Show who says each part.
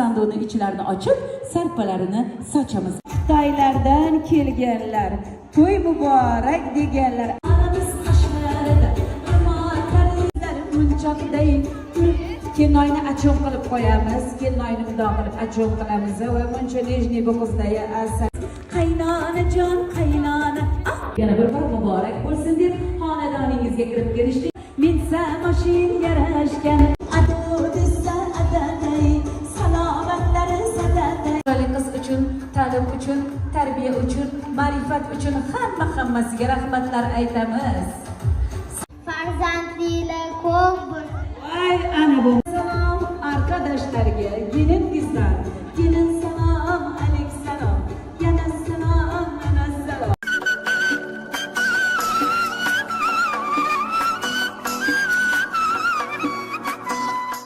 Speaker 1: sandığı içlerini açıp serpelerini saçamız. Xitoylardan kelganlar, to'y muborak deganlar. Anamiz qashlarida, hurmatlar munchoqday. Kennoyni achon qilib qo'yamiz, kennoyni mundoq qilib achon qilamiz va muncha nejniy bo'qizday asal. Qaynonajon, qaynona. Yana bir bor muborak bo'lsin deb xonadoningizga kirib kelishdik. Minsa mashin yarashgan. Qiz uchun, ta'lim uchun, tarbiya uchun, ma'rifat uchun hammasiga rahmatlar aytamiz.
Speaker 2: Farzandlilar ko'p bo'lsin.
Speaker 1: Voy ana bu. Salom arkadaşlarga, gelin kızlar.